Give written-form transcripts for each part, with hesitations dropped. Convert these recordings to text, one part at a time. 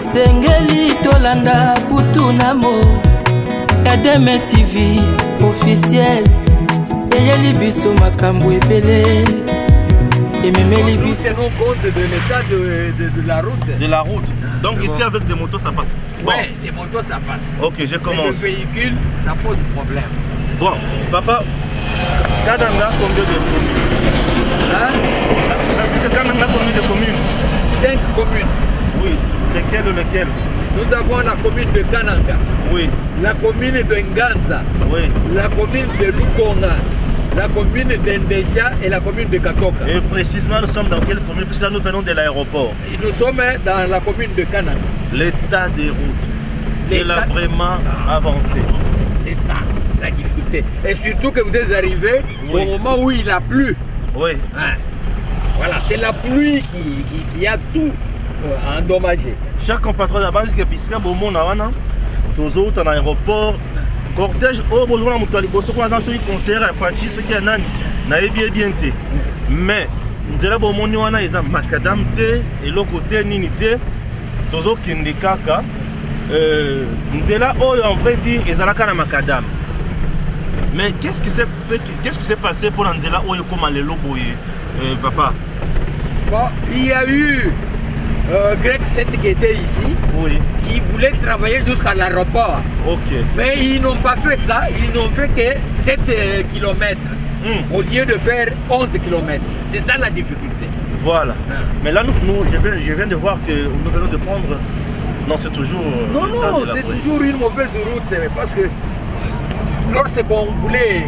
esengeli tolanda putunamo Edeme TV officiel eyeli biso makambo ebele ememeli Nous biso tenons compte de l'état de la route. De la route. Donc ici avec des motos ça passe. Bon. Ouais, les motos ça passe. Ok, je commence. Mais le véhicule, ça pose problème. Bon, papa, Kananga combien de communes? Hein? Kananga combien de communes? 5 communes. Oui, lesquelles? Nous avons la commune de Kananga, Oui, la commune de Nganza, oui. la commune de Lukonga, la commune d'Endesha et la commune de Katoka. Et précisément, nous sommes dans quelle commune? Puisque là, nous venons de l'aéroport. Et nous sommes dans la commune de Kananga. L'état des routes, il a vraiment avancé. C'est ça, la difficulté. Et surtout que vous êtes arrivé Oui. au moment où il a plu. Oui, Hein. Voilà, c'est la pluie qui a tout endommagé. chers compatriotes, la base que puisque Bomo Nawana, toujours dans l'aéroport, cortège, oh, bonjour, on a un concert à Fachi, ce qui est un bien. Mais, nous avons Bomo Nawana, ils ont macadam té, et l'autre côté, ninité, toujours Kindikaka. Nous là, oh, en vrai dire, ils ont la macadam. Mais qu'est-ce qui s'est passé pour Nzela oh, comme les lobos, papa? Bon, il y a eu Greg 7 qui était ici, Oui. qui voulait travailler jusqu'à l'aéroport. Ok. Mais ils n'ont pas fait ça, ils n'ont fait que 7 km au lieu de faire 11 km. C'est ça la difficulté. Voilà. Mais là, je viens de voir que nous venons de prendre. Non, c'est toujours. Non, c'est toujours une mauvaise route parce que lorsqu'on voulait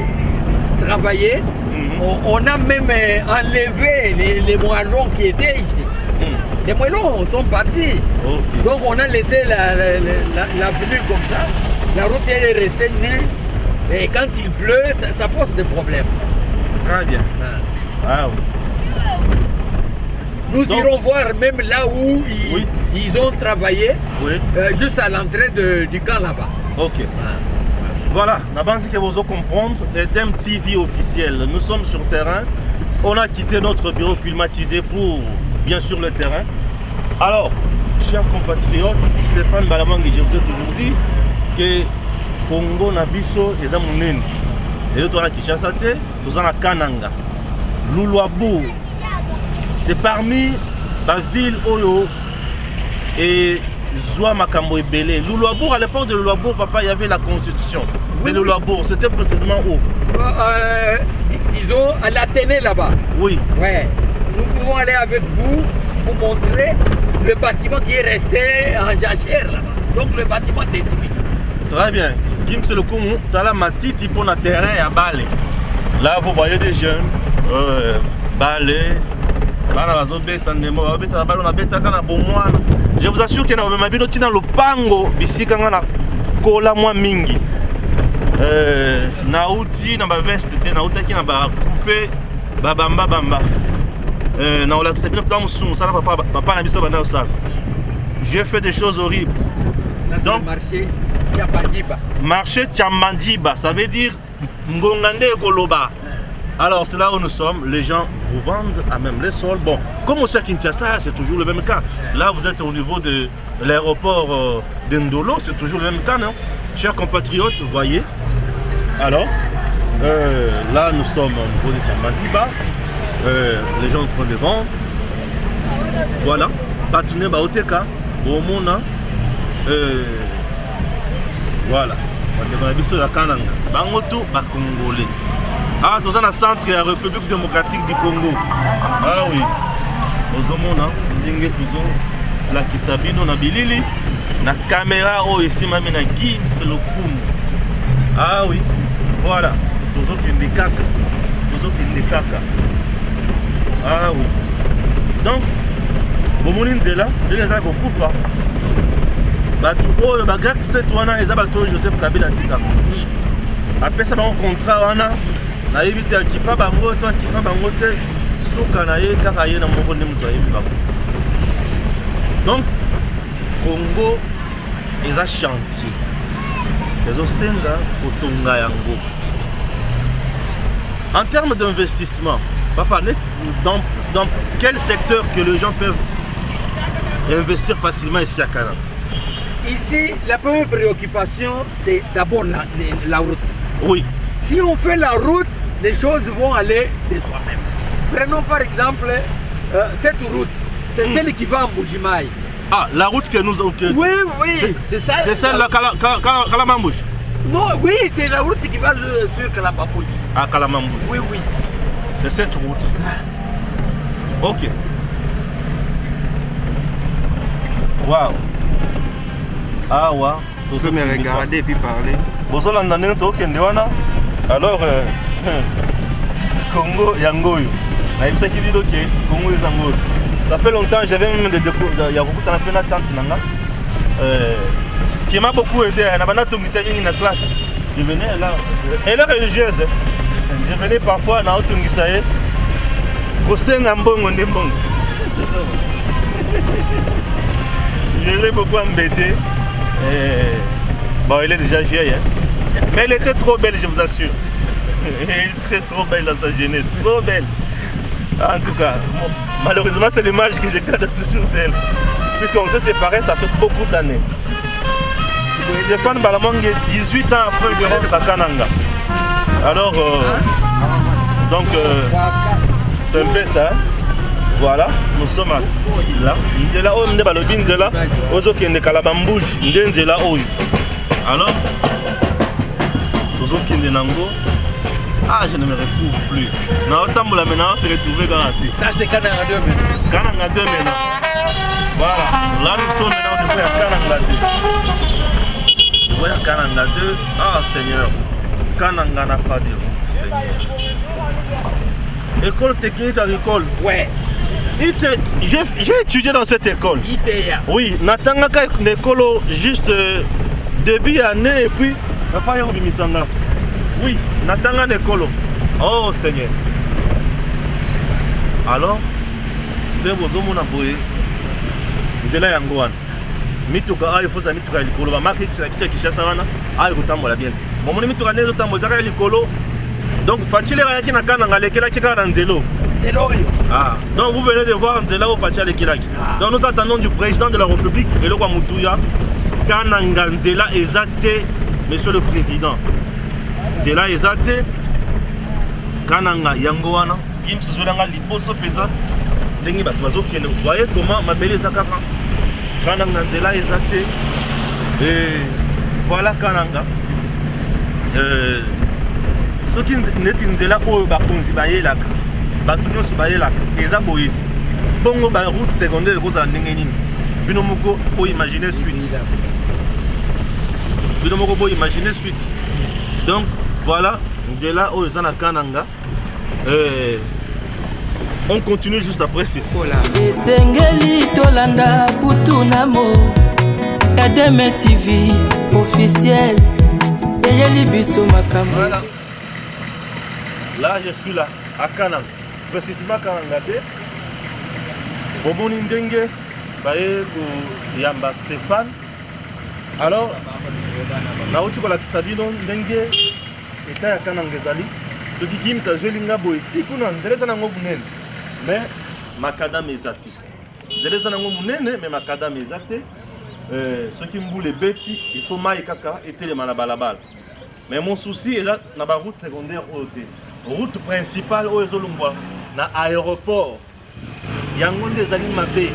travailler, on a même enlevé les moellons qui étaient ici. Les moellons sont partis. Ok. Donc on a laissé l'avenue comme ça. La route est restée nue. Et quand il pleut, ça pose des problèmes. Très bien. Ah oui. Nous Donc, irons voir même là où ils ont travaillé, Oui. juste à l'entrée du camp là-bas. Ok. Voilà, la base que vous allez comprendre est un TV officiel. Nous sommes sur terrain. On a quitté notre bureau climatisé pour, bien sûr, le terrain. Alors, chers compatriotes, Stéphane Balamangi, je vous ai toujours dit que Congo Nabiso est un monene. Et nous sommes à Kinshasa, nous sommes à Kananga. Luluabour, c'est parmi la ville Oyo et Zoua Makambo Ebele. Luluabour, à l'époque de Luluabour, papa, il y avait la constitution. Oui, de Luluabour, c'était précisément où? Disons à l'Athénée là-bas. Oui. Ouais. Nous pouvons aller avec vous, vous montrer le bâtiment qui est resté en jachère là-bas. Donc le bâtiment détruit. Très bien. Kim c'est le coup, tu as la matite pour le terrain à Bale. Là, vous voyez des jeunes, Bale, je vous assure qu'il y a dans le pango, ici, quand on a cola moins mingi. Nauti, na ba veste, nauti qui na ba coupé, bamba. Na ola c'est bien pour ça, papa na biso bana osala. J'ai fait des choses horribles. Ça c'est le marché Tchamandiba. Marché Tchamandiba, ça veut dire Ngongande Koloba. Alors c'est là où nous sommes, les gens vous vendent à même les sols. Bon, comme on sait à Kinshasa, c'est toujours le même cas. Là vous êtes au niveau de l'aéroport d'Endolo, c'est toujours le même cas, non? Chers compatriotes, voyez. Alors, là nous sommes au niveau de Tchamandiba. Les gens sont en train de vendre. Voilà. Patouné Baoteka, Bomona. Voilà. On a vu la Kananga. Bangoto, Bakongolais. Ah, nous sommes dans le centre de la République démocratique du Congo. Ah oui. Nous sommes toujours la Kisabino, na Bilili. La caméra, oh, ici, ma mena Gibbs, le Koum. Ah oui. Voilà. Nous sommes des caca. Nous sommes des caca. Ah oui. Donc, Bomoni Nzela, je les ai compris. Oh, le bagage, c'est toi, ils ont Joseph Kabila Tika. Après ça, on contrat, on a. Na évité qui pas bango toi qui pas bango te soka na ye kaka ye na moko ne muto yebi bako. Donc Congo est un chantier. Les osenga kotonga yango. En termes d'investissement, papa, dans quel secteur que les gens peuvent investir facilement ici à Kananga? Ici, la première préoccupation, c'est d'abord la route. Oui. Si on fait la route, les choses vont aller de soi-même. Prenons par exemple cette route. C'est celle qui va à Mbujimaï. Ah, la route que nous avons... Oui, c'est ça. C'est celle de Kalamambouche? Non, oui, c'est la route qui va sur Kalamambouche. À Kalamambouche? Oui. C'est cette route. Ok. Waouh. Ah, waouh. Tu peux me regarder et puis parler. Alors, Congo Yangoyo. Congo Yangoyo. Ça fait longtemps, j'avais même des dépôts. Il y a beaucoup de tante qui m'a beaucoup aidé. Elle m'a donné une classe. Je venais là. Elle est religieuse. Je venais parfois à Naotungisae. C'est ça. Je l'ai beaucoup embêté. Bon, elle est déjà vieille. Hein. Mais elle était trop belle, je vous assure. Elle est trop belle dans sa jeunesse. Trop belle. En tout cas, bon, malheureusement, c'est l'image que je garde toujours d'elle. Puisqu'on s'est séparés, ça fait beaucoup d'années. Stéphane Balamang, 18 ans après, je rentre à Kananga. Alors, donc, c'est un peu ça. Voilà, nous sommes là. Ndela o nde balobi nzela ozokende Kalabambouche nde nzela oyo. Alors, ozokende nango. Ah, je ne me retrouve plus. Naotambola maintenant, se retrouver garanti. Ça c'est Kananga 2 maintenant. Kananga 2 maintenant. Voilà, là nous sommes maintenant, je vois Kananga 2. Je vois Kananga 2. Ah Seigneur, Kananga n'a pas de route, Seigneur. École technique agricole. Ouais. J'ai étudié dans cette école. Oui, Natangaka une école juste début année et puis pas eu Misanga. Oui, Natanga une école. Oh Seigneur. Alors, de vos hommes na boye. Ndela yango wana. Mituka ayo foza mituka likolo ba marque qui Kinshasa wana ayo kotambola bien. Bon mon mituka nezo tambola zaka likolo. Donc Fatile yaki na Kananga lekela kika na nzelo. Ah, donc vous venez de voir Nzela au Fatia Lekilaki. Donc nous attendons du président de la République, Eloko Moutuya, Kananga Nzela Ezate, monsieur le président. Nzela Ezate, Kananga Yangoana, Kim Suzolanga Liposo Peza, Dengi Batuazo Kene. Vous voyez comment ma belle Zakaka, Kananga Nzela Ezate, et voilà Kananga. Ce qui n'est Nzela au Bakonzi Bayelaka. Batuno Subayelaka, Eza Boye. Bongo ba route secondaire cause à Ningeni. Binomoko pour imaginer suite. Binomoko pour imaginer suite. Donc voilà, Ndela Ozana Kananga. On continue juste après ceci. Esengeli Tolanda Putunamo Edeme TV officiel Eyeli Biso Makambo. Voilà. Là je suis là à Kananga. Précisément Kananga 2. Bomoni Ndenge baye ko yamba Stéphane. Alors nauti ko la kisabino Ndenge eta ya Kananga ezali soki kim sa zelinga boy tikuna nzeleza nango munene mais makadam ezate nzeleza nango munene mais makadam ezate soki mbule beti il faut mai kaka etelema na balabala mais mon souci est là na ba route secondaire ote route principale o ezolungwa na aéroport yango ndezali mabe.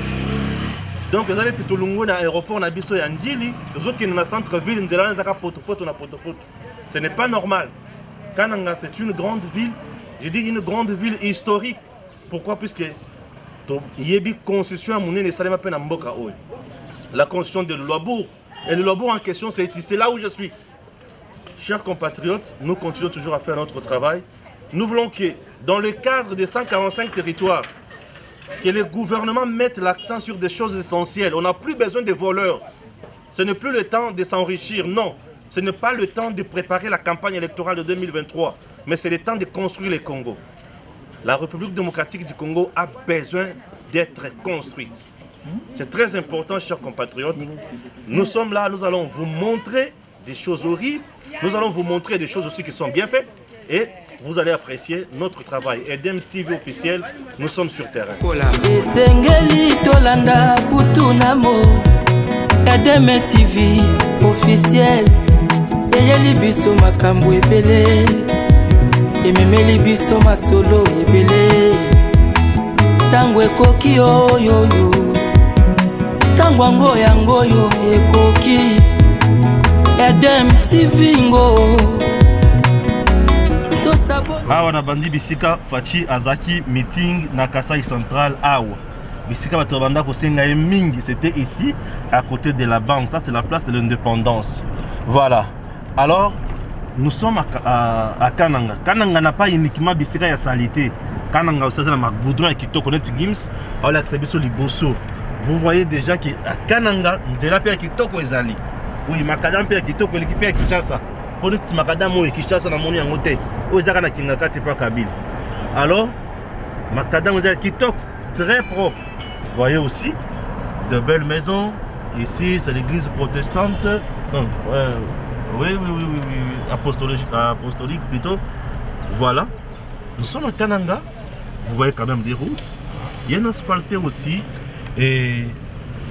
Donc vous allez titulungu na aéroport na biso ya Njili tozokende na centre ville nzela nzaka poto na poto. Ce n'est pas normal. Kananga c'est une grande ville, je dis une grande ville historique. Pourquoi? Puisque yebi constitution munene salema pe na mboka oyo. La constitution de Luabourg et le Luabourg en question c'est là où je suis. Chers compatriotes, nous continuons toujours à faire notre travail. Nous voulons que dans le cadre des 145 territoires que les gouvernements mettent l'accent sur des choses essentielles. On n'a plus besoin de voleurs. Ce n'est plus le temps de s'enrichir. Non, ce n'est pas le temps de préparer la campagne électorale de 2023. Mais c'est le temps de construire le Congo. La République démocratique du Congo a besoin d'être construite. C'est très important, chers compatriotes. Nous sommes là, nous allons vous montrer des choses horribles. Nous allons vous montrer des choses aussi qui sont bien faites. et vous allez apprécier notre travail. Edem TV officiel, nous sommes sur terrain. Esengeli tolanda putunamo Edem TV officiel eyeli biso makambo ebele ememeli biso masolo ebele tango ekoki oyoyo tango yango yo ekoki Edem TV ngo awa na bandi bisika Fachi azaki meeting na Kasai Central awa bisika bato banda kosenga mingi, c'était ici à côté de la banque, ça c'est la place de l'indépendance. Voilà, alors nous sommes à Kananga. Kananga n'a pas uniquement bisika ya salité. Kananga aussi c'est la goudron qui to connaît Gims ala kisabiso liboso. Vous voyez déjà que à Kananga nzela pe kitoko ezali. Oui, makadam pe kitoko l'équipe ya Kinshasa. Pour le makadam o Kinshasa na moni yango te. O ezaka na Kinga ti pa Kabila. Alors makadam ezali kitoko très propre. Vous voyez aussi de belles maisons. Ici c'est l'église protestante. Non, oui, apostolique plutôt. Voilà. Nous sommes à Kananga. Vous voyez quand même des routes. Il y a un asphalté aussi. Et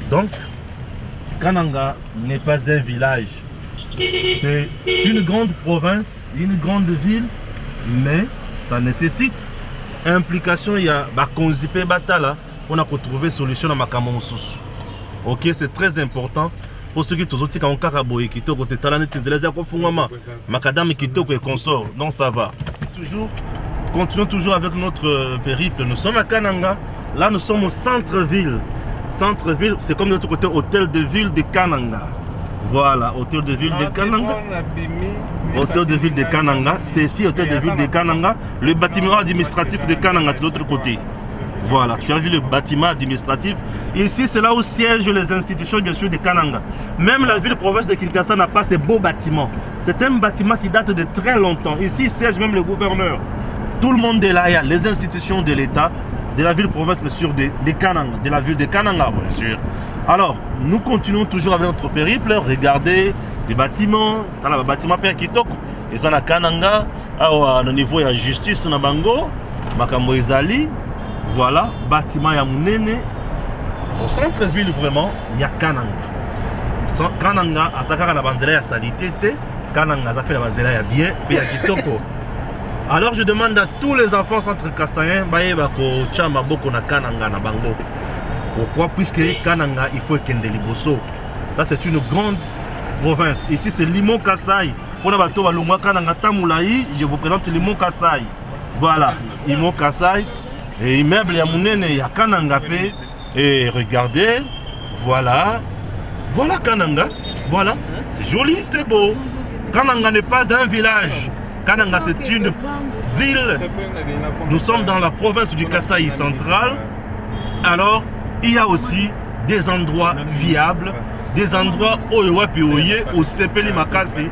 donc, Kananga n'est pas un village. C'est une grande province, une grande ville, mais ça nécessite implication. Il y a Konzipe Batala. On a retrouvé solution dans Makamonsus. Ok, c'est très important. Pour ceux qui sont aussi en Karaboy, qui sont côté Talanet, Makadam qui sont et consort. Donc ça va. Continuons toujours avec notre périple. Nous sommes à Kananga. Là, nous sommes au centre-ville. Centre-ville, c'est comme notre côté hôtel de ville de Kananga. Voilà, hôtel de ville de Kananga. Hôtel de ville de Kananga. C'est ici, hôtel de ville de Kananga. Le bâtiment administratif de Kananga, c'est de l'autre côté. Voilà, tu as vu le bâtiment administratif. Ici, c'est là où siègent les institutions, bien sûr, de Kananga. Même la ville-province de Kinshasa n'a pas ces beaux bâtiments. C'est un bâtiment qui date de très longtemps. Ici, siège même le gouverneur. Tout le monde est là, il y a les institutions de l'État, de la ville-province, bien sûr, de Kananga, de la ville de Kananga, bien sûr. Alors, nous continuons toujours avec notre périple. Regardez les bâtiments. Dans le bâtiment Père Kitoko, ils sont à Kananga, au niveau de la justice, na Bango, Makambo Ezali. Voilà, bâtiment Yamounene. Au centre-ville, vraiment, il y a Kananga. Kananga, à Sakara, la banzela ya salité, Kananga, ça fait la banzela ya bien, Père Kitoko. Alors je demande à tous les enfants centre Kassayen, Bayebako, Chama Boko na Kananga na Bango. Pourquoi? Puisque Kananga, il faut Kende Liboso. Ça c'est une grande province. Ici c'est Limon Kassai. On a bateau Balumwa Kananga Tamoulaï, je vous présente Limon Kassai. Voilà, Limon Kassai. Et immeuble Yamounene, il y a Kananga P. Et regardez, voilà. Voilà Kananga. Voilà, c'est joli, c'est beau. Kananga n'est pas un village. Kananga, c'est une ville. Nous sommes dans la province du Kasaï central. Alors, il y a aussi des endroits viables, des endroits où Sepeli Makasi,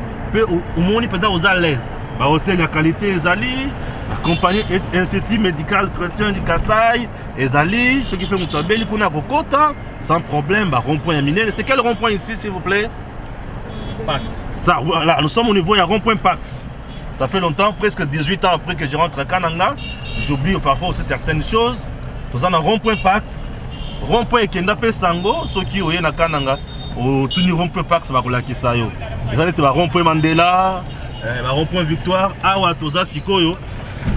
où on est aux à l'aise. Hôtel de qualité Ezali, la compagnie Institut médical chrétien du Kasaï, Ezali, ce qui fait Moutabeli, Kuna Kokota, sans problème, rond-point Yaminel. C'est quel rond-point ici, s'il vous plaît? Pax. Ça, voilà, nous sommes au niveau, il y a rond-point Pax. Ça fait longtemps, presque 18 ans après que je rentre à Kananga. J'oublie parfois aussi certaines choses. Nous avons un rond-point Pax, rond-point Ekendape Sango, ceux qui ont à Kananga, au tout rond-point Pax, Kisayo. Vous allez voir rond-point Mandela, rond-point Victoire, Awa Toza Sikoyo,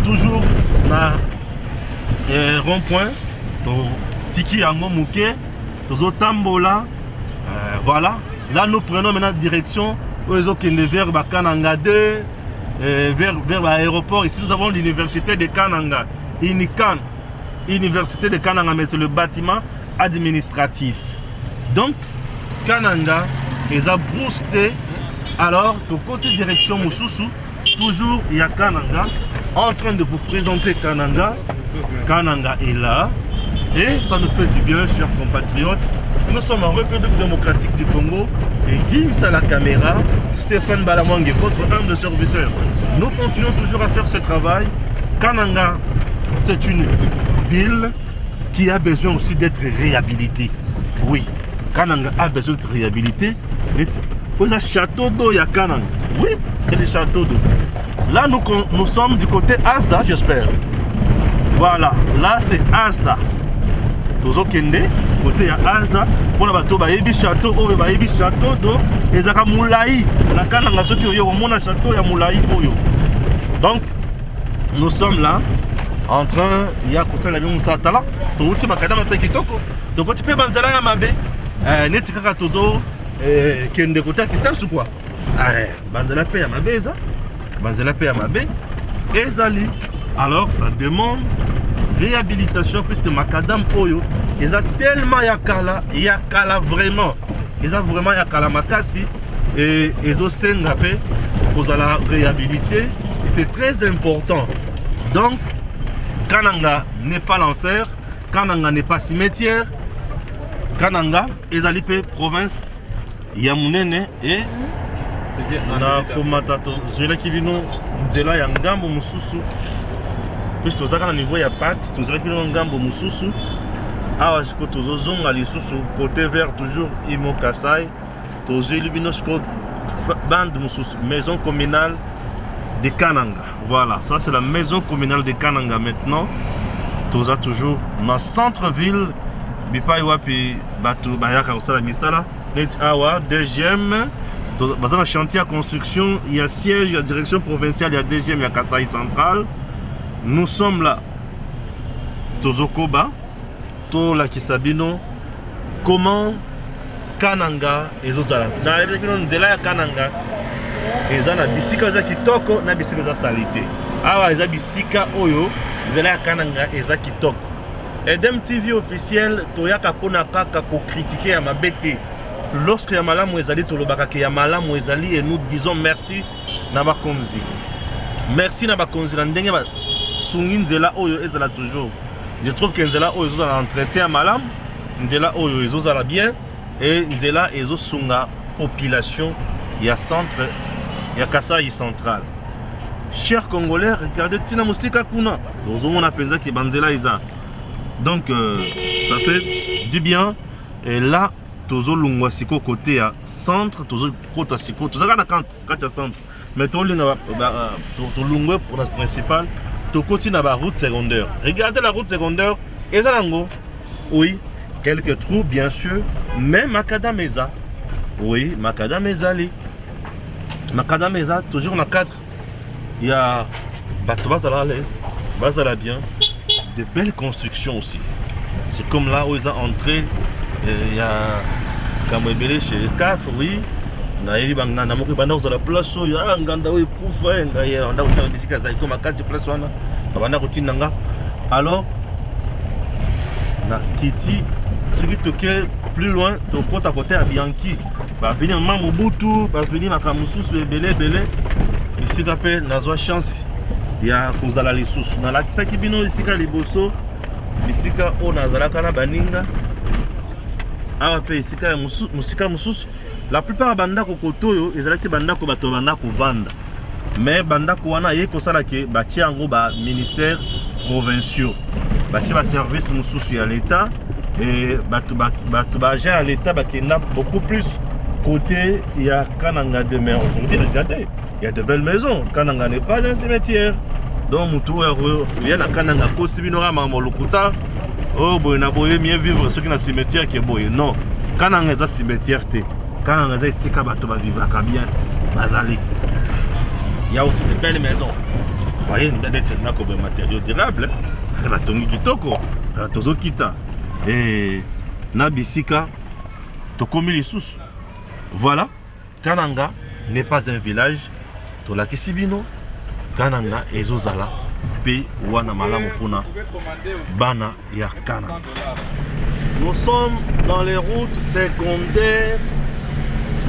toujours na rond-point, Tiki Ango Mouké, Tozo Tambola. Voilà, là nous prenons maintenant direction vers Kananga 2. Vers l'aéroport. Ici, nous avons l'université de Kananga, Inikan, université de Kananga, mais c'est le bâtiment administratif. Donc, Kananga, ils ont boosté. Alors, de côté direction Moussousou, toujours il y a Kananga, en train de vous présenter Kananga. Kananga est là, et ça nous fait du bien, chers compatriotes. Nous sommes en République démocratique du Congo, et Gims à la caméra, Stéphane Balamwangue, votre humble serviteur. Nous continuons toujours à faire ce travail. Kananga, c'est une ville qui a besoin aussi d'être réhabilitée. Oui, Kananga a besoin d'être réhabilitée. Vous avez château d'eau, il y a Kananga. Oui, c'est le château d'eau. Là, nous sommes du côté Asda, j'espère. Voilà, là c'est Asda. Tozo Kende, côté Asda. Pour la bateau, bayebi château, oh bayebi château do. Et zaka moulaï. La kananga soki yo mona château ya moulaï oyo. Donc, nous sommes là en train ya kosa la bimu satala. To uti makadama pe kitoko. To ko tipe banzala ya mabe. Neti kaka tozo Kende côté qui sert ou quoi? Banzala pe ya mabe ça. Banzela pe ya mabe ezali. Alors ça demande réhabilitation puisque macadam oyo ils a tellement yakala vraiment ils a vraiment yakala makasi et ils ont senga pe pour la réhabiliter. C'est très important. Donc Kananga n'est pas l'enfer, Kananga n'est pas cimetière, Kananga ezali pe province ya munene et na komatato zela kibino nzela ya ngambo mususu puisque tozaka na niveau ya pati tozela kibino ngambo mususu awa siko tozozonga lisusu côté vers toujours Imo Kasai tozeli bino siko bande mususu maison communale de Kananga. Voilà, ça c'est la maison communale de Kananga maintenant. Toza toujours dans centre-ville bipai wapi batu bayaka kosala misala net awa deuxième. Dans un chantier à construction, il y a siège, il y a direction provinciale, il y a deuxième, il y a Kasai central. Nous sommes là. Tozokoba, Tola Kisabino, comment Kananga et Zozala. Dans la région de Kananga, ils ont bisika za kitoko na bisika za salité. Awa ils ont bisika oyo, Zela Kananga et za kitoko. Edem TV officiel, Toyaka pona kaka ko critiquer à ma bête. Lorsque Yamala Mouezali Tolobaka Yamala Mouezali et nous disons merci Nabakonzi. Merci Nabakonzi. L'andenge va Sungin Zela Oyo Ezala toujours. Je trouve que Nzela Oyo Ezala entretien Malam, Nzela Oyo Ezala bien et Nzela Ezo Sunga population. Il y a centre, il y a Kasai central. Chers Congolais, regardez Tina Moussika Kuna. Nous avons a pensé que Banzela Isa. Donc ça fait du bien et là. Tozo lungwa siko côté à centre, tozo côté siko, tozo kana quand à centre. Mais to linga to lungwa pour la principale, to côté na ba route secondaire. Regardez la route secondaire, ezalango. Oui, quelques trous bien sûr, mais macadam eza. Oui, macadam ezali. Macadam eza toujours na cadre. Il y a bateau bazala à l'aise, bazala bien, de belles constructions aussi. C'est comme là où ils ont entré. Il y a Kamwebele chez le CAF, oui. On a eu la place où il y a un ganda où il pouvait on a aussi la musique à Zaïko, ma carte de place où on a routine nanga. Alors, na Kiti, ce qui te plus loin, ton compte à côté à Bianchi, va venir Mamobutu, va venir à Kamususu et Belé. Ici, rappelle, n'a chance. Il y a Kozala les sous. Dans la Kisakibino, ici, Kaliboso, ici, on a Zalakana Baninga. La plupart banda kokotoyo ezalaki banda ko bato banda ko vanda. Mais banda ko wana yeko sala ke bati yango ba ministère provinciaux. Bati ba service mususu ya l'état et bato ba agent à l'état ba kena beaucoup plus côté ya Kananga de mer. Aujourd'hui regardez, il y a de belles maisons. Kananga n'est pas un cimetière. Donc mutu ya na Kananga ko sibinora mamolukuta. Oh, boy, na boy, mieux vivre ce qui est dans cimetière qui est boy. Non, quand on est dans cimetière, quand on est ici, quand on va vivre bien, il y a aussi de belles maisons. Vous voyez, il y a des matériaux durables. Il y a des kitoko, tozo kita. Et Nabisika, tokomi les sous. Voilà, Kananga n'est pas un village. Tola Kisibino, Kananga et Zozala. Wana malamu puna bana ya Kananga. Nous sommes dans les routes secondaires.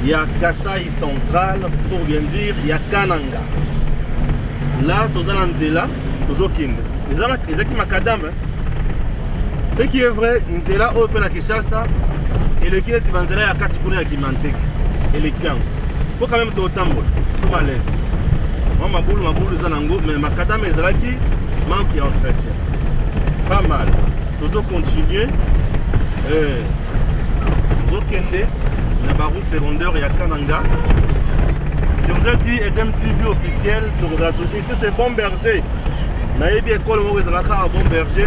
Il y a Kasai central, pour bien dire, il y a Kananga. Là, toza nzela, tozo kinde. Ezaki makadam. Ce qui est vrai, nzela open à Kinshasa et le kile tibanzela ya kati kuna ya Kimanteke et le kiango. Pour quand même to tambo, sont à l'aise. Moi, ma boule, mais macadam et zalaki manque d'entretien. Pas mal. Nous allons continuer. Nous allons kende na route secondaire et à Kananga. Je vous ai dit Edem TV officiel. Ici c'est Bon Berger. Naïbi école Maurice Laka à Bon Berger.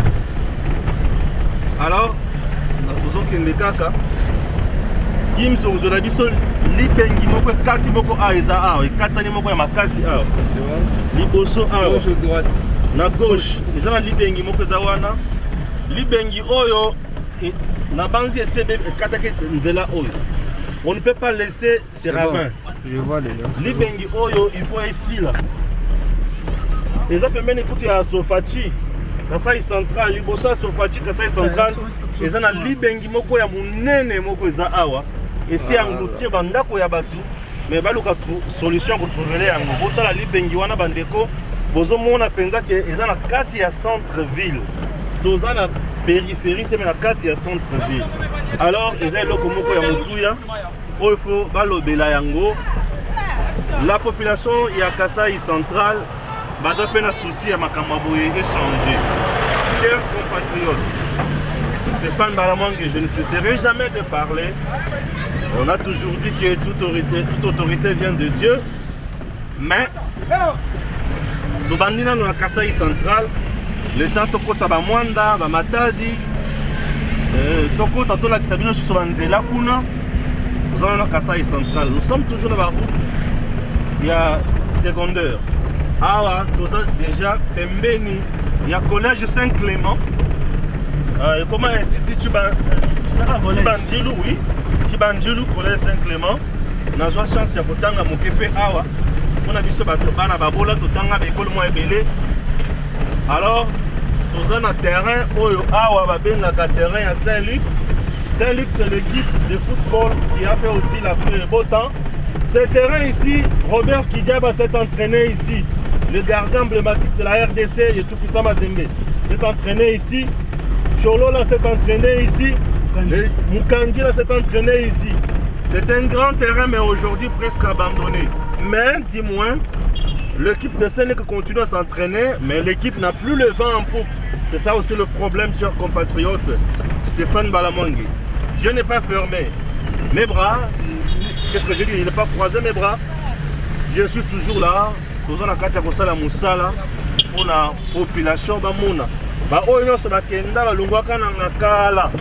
Alors, nous avons des caca. Kim sur le biso libengi moko kati moko a eza a katani moko ya makasi a. Tu vois? Liboso a. Gauche ou droite? Na gauche. Eza na libengi moko eza wana. Libengi oyo na banzi esebe katake nzela oyo. On ne peut pas laisser ces ravins. Je vois déjà. Libengi oyo il faut ici là. Les autres même écoute à Sofachi. Kasai central liboso ya Sofachi Kasai central. Eza na libengi moko ya munene moko eza awa. Et si engloutir bandako ya batu mais baluka solution pour trouver yango. Bota la libengi wana bandeko bozo mona penza ke eza na kati ya centre ville. Toza na périphérie mais na kati ya centre ville. Alors eza eloko moko ya mutuya il faut balobela yango. La population ya Kasai central baza pe na souci ya makambo boye échanger. Chers compatriotes, Stéphane Balamangue, je ne cesserai jamais de parler. On a toujours dit que toute autorité vient de Dieu. Mais, nous bandina dans la Kasai centrale, le temps tokota ba Mwanda, ba Matadi, tokota to la Kisabino sur Banzela kuna, nous allons dans la Kasai centrale. Nous sommes toujours dans la route. Il y a secondaire. Awa, déjà, Pembeni, il y a collège Saint-Clément. Comment insister tu Bandilou, oui. Bandilou, collège Saint-Clément. Nous avons chance de kotanga mokepe awa. On a vu ce bateau bana babola totanga école moi belé. Alors, nous avons un terrain oyo awa babenga terrain à Saint-Luc. Saint-Luc c'est l'équipe de football qui a fait aussi la pluie et beau temps. Ce terrain ici, Robert Kidjaba s'est entraîné ici. Le gardien emblématique de la RDC, Yetoupissa Mazembe, s'est entraîné ici. Cholola s'est entraîné ici. Mukandji s'est entraîné ici. C'est un grand terrain, mais aujourd'hui presque abandonné. Mais dis-moi, l'équipe de Sénégal continue à s'entraîner, mais l'équipe n'a plus le vent en poupe. C'est ça aussi le problème, chers compatriotes. Stéphane Balamangue. Je n'ai pas fermé mes bras. Qu'est-ce que j'ai dit? Je n'ai pas croisé mes bras. Je suis toujours là. Toujours na kati ya kosala musala pour la population bamona. Ba oyo nyonso bakenda balungwaka na kala.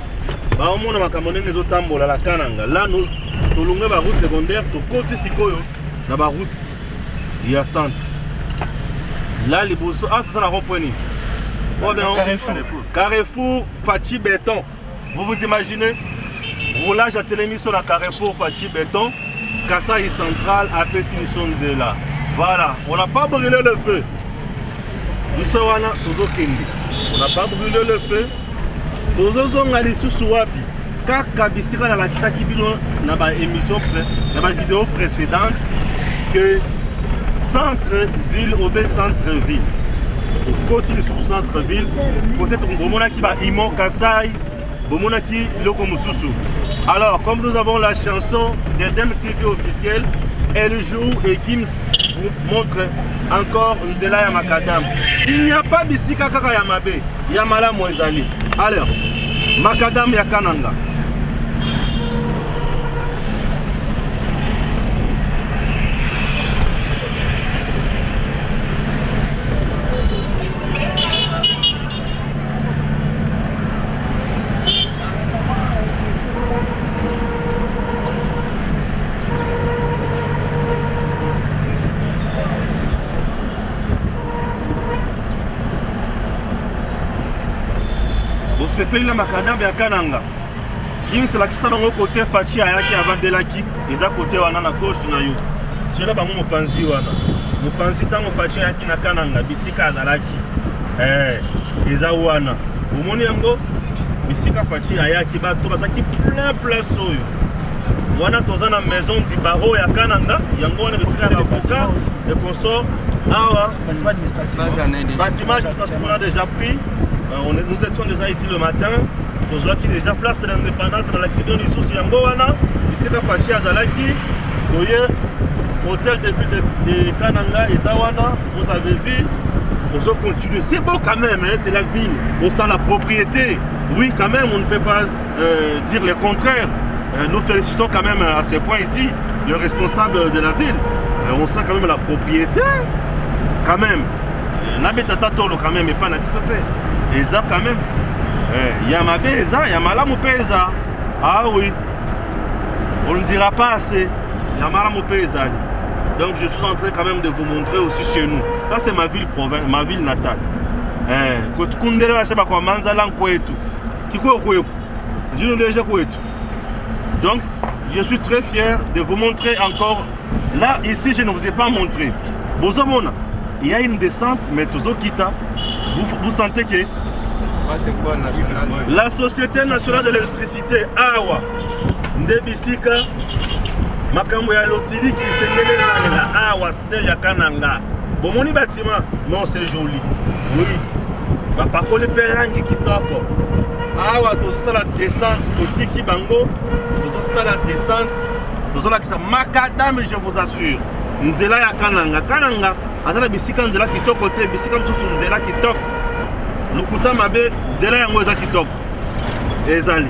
Ba omona makambo ndenge ezotambola la kananga. Là nous tolunga ba route secondaire to côté sikoyo na ba route ya centre. Là liboso ça na rond-point ni. Carrefour Fachi Béton. Vous vous imaginez roulage à télémission à Carrefour Fachi Béton, Kasai central à Pessinissonzela. Voilà, on n'a pas brûlé le feu. Nous sommes on n'a pas brûlé le feu. Nous sommes allés sous Wapi. Kaka bisika na la kisaki bino na ba émission na ba vidéo précédente que centre-ville au centre-ville. Au côté du centre-ville, peut-être on bomona qui va Imo Kasai, bomona qui loko mususu. Alors, comme nous avons la chanson d'Edem TV officielle, elle joue et Gims vous montre encore Nzela ya Makadam. Il n'y a pas bisika kaka ya mabe, ya mala mwezali. Alors, Makadam ya Kananga. C'est pays la Makadam ya Kananga. Kim c'est la qui s'en côté Fachi ayaki avant de laki, ils à côté wana na gauche na yo. Cela ba mo panzi wana. Mo panzi tango Fachi ayaki na Kananga bisika azalaki. Ils a wana. Omoni yango bisika Fachi ayaki ba to bataki plein soyo. Wana toza na maison di baro ya Kananga, yango wana bisika ba avocat de consort awa bâtiment administratif. Bâtiment administratif on a déjà pris. Nous étions déjà ici le matin. Nous avons déjà place de l'indépendance dans l'accident du sous Yangoana. Ici, à Fachi Azalaki, hôtel de ville de Kananga et Zawana. Vous avez vu, nous allons continuer. C'est beau quand même, hein, c'est la ville. On sent la propriété. Oui, quand même, on ne peut pas dire le contraire. Nous félicitons quand même à ce point ici le responsable de la ville. on sent quand même la propriété. Quand même. Nabetata tolo quand même, et pas nabisope. Et ça quand même. Yamabeza, Yamalamu pesa. Ah oui. On ne dira pas assez. Yamalamu pesa. Donc je suis en train quand même de vous montrer aussi chez nous. Ça c'est ma ville province, ma ville natale. Donc je suis très fier de vous montrer encore. Là ici je ne vous ai pas montré. Bozomona, il y a une descente, mais Tozo Kita. Vous sentez que la Société nationale de l'électricité Awa Ndebisika Makambo ya lotili qui s'est la Awa Stel ya Kananga. Bomoni bâtiment, non c'est joli. Oui. Papa Kole Pelangi Kitoko. Awa tozo la descente Tiki Bango. Tozo la descente. Tozo la kisa makadam, je vous assure. Nzela ya Kananga. Kananga. Azala bisika nzela kitoko te, bisika msusu nzela kitoko. Lukuta mabe nzela yango eza kitoko. Ezali.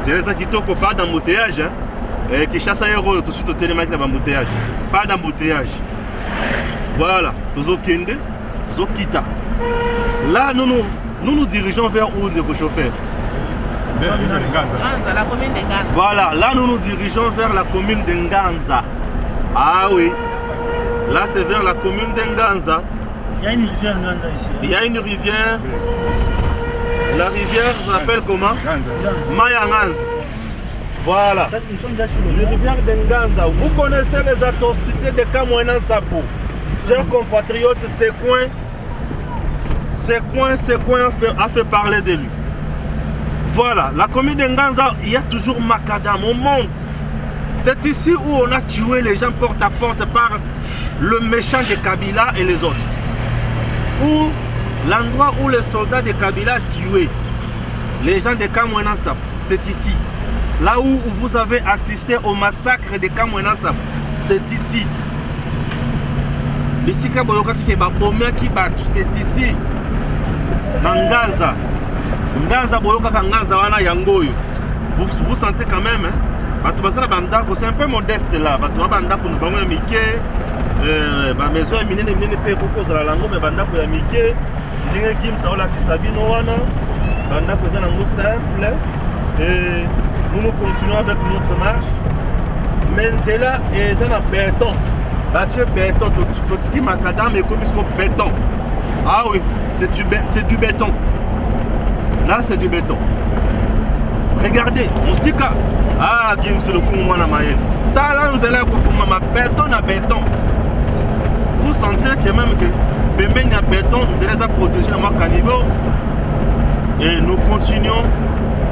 Nzela eza kitoko, pas d'embouteillage. Kishasa Hero, tout de suite au télématique dans l'embouteillage. Pas d'embouteillage. Voilà. Tozo Kende, Tozo Kita. Là, nous nous dirigeons vers où le chauffeur? La commune de Nganza. Voilà. Là, nous nous dirigeons vers la commune de Nganza. Ah oui. Là, c'est vers la commune de Nganza. Il y a une rivière Nganza ici. Il y a une rivière. La rivière s'appelle comment? Maya Nganza. Voilà. Nous sommes déjà sur le La rivière de Nganza. Vous connaissez les atrocités de Kamouena Sapo. Chers compatriotes, ces coins a fait parler de lui. Voilà. La commune de Nganza, il y a toujours macadam. On monte. C'est ici où on a tué les gens porte à porte par le méchant de Kabila et les autres. Ou l'endroit où les soldats de Kabila tuaient les gens de Kamouena Sapo. C'est ici. Là où vous avez assisté au massacre de Kamouena Sapo, c'est ici. Bisika Boyoka qui bomé qui bat, c'est ici. Nganza. Nganza Boyoka Nganza wana yangoyo. Vous sentez quand même, hein? C'est un peu modeste là. La maison est minée, mais bandako ya mike. Ndenge Kim Saola Kisabino wana. Bandako za nango simple. Et nous continuons avec notre marche. Menzela et un béton. Bâtir béton, tout ce qui est macadam et comme béton. Ah oui, c'est du béton. Là, c'est du béton. Regardez, Moussika. Ah, Kim, c'est le coup, moi, na maïen. Talanzela, ma béton à béton. Vous sentez que même que Bemben à béton, nous les a protégés à mon niveau. Et nous continuons.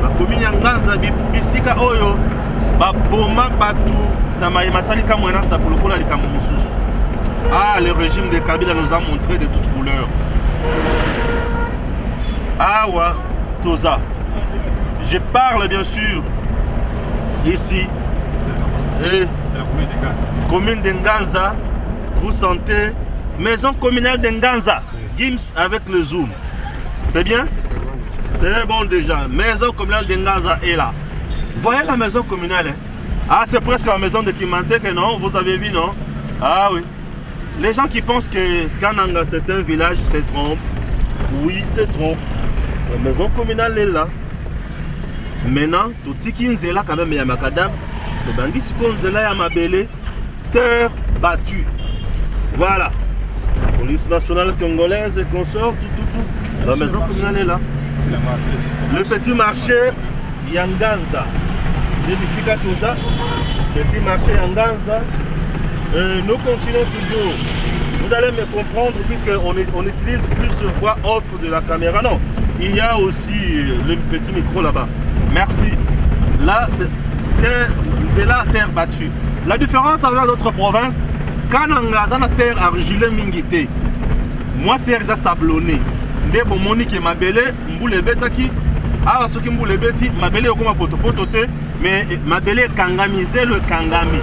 La commune Nganza bisika oyo ba boma batu na maïmatali kamwena sa pour le coup les kamomusus. Ah, le régime de Kabila nous a montré de toutes couleurs. Ah ouais, Toza. Je parle bien sûr ici. C'est la commune de Nganza. Vous sentez maison communale de Nganza. Gims avec le zoom. C'est bien? C'est bon déjà. Maison communale de Nganza est là. Voyez la maison communale. Hein? Ah, c'est presque la maison de Kimanseke, non? Vous avez vu, non? Ah oui. Les gens qui pensent que Kananga c'est un village se trompent. Oui, se trompent. La maison communale est là. Maintenant, tout ce qui est là quand même, il y a Makadam. Le bandit se pose là, il y a Mabele. Terre battue. Voilà. Police nationale congolaise et consort, tout. La maison communale est là. Le petit marché Yanganza. Petit marché Yanganza. Nous continuons toujours. Vous allez me comprendre puisqu'on utilise plus voix off de la caméra. Non, il y a aussi le petit micro là-bas. Merci. Là, c'est la terre battue. La différence avec d'autres provinces, Kananga, c'est la terre argilée mingité. Moi, terre est sablonnée. Dès que Monique et Mabele, Mboule Betaki, ah, ce qui Mboule Beti, Mabele est comme potopotote, mais Mabele kangamisé le kangami.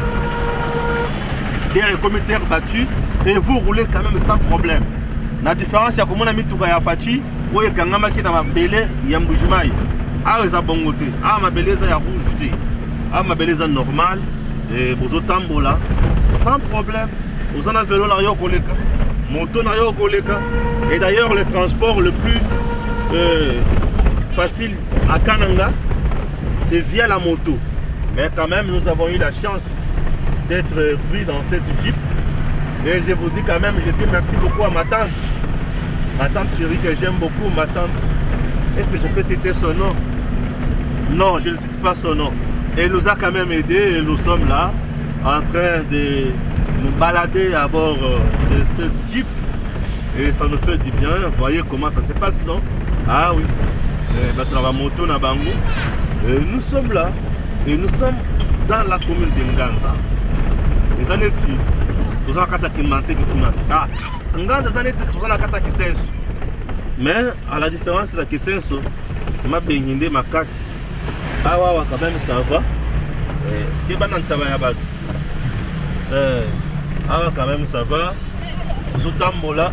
Terre comme terre battue, et vous roulez quand même sans problème. La différence, c'est que mon ami Toukaya Fachi, ou est kangama qui est dans Mabele, Yamboujumaï. Ah, ils ont bon côté. Ah, Mabele, c'est rouge. Ah, Mabele, c'est normal. Et Bozo Tambola. sans problème. Vous en avez vélo na yo koleka, moto na yo koleka. Et d'ailleurs le transport le plus facile à Kananga, c'est via la moto. Mais quand même, nous avons eu la chance d'être pris dans cette Jeep. Et je vous dis quand même, je dis merci beaucoup à ma tante chérie que j'aime beaucoup, ma tante. Est-ce que je peux citer son nom? Non, je ne cite pas son nom. Elle nous a quand même aidés et nous sommes là en train de nous balader à bord de cette Jeep. Et ça nous fait du bien. Vous voyez comment ça se passe, non? Ah oui. Moto na bango. Et nous sommes là. Et nous sommes dans la commune de Nganza. Les années nous avons mais à la différence de la Kisenso, ma benginde ma casse. Ah ouais, quand même ça va. Ah quand même ça va. Zotambola.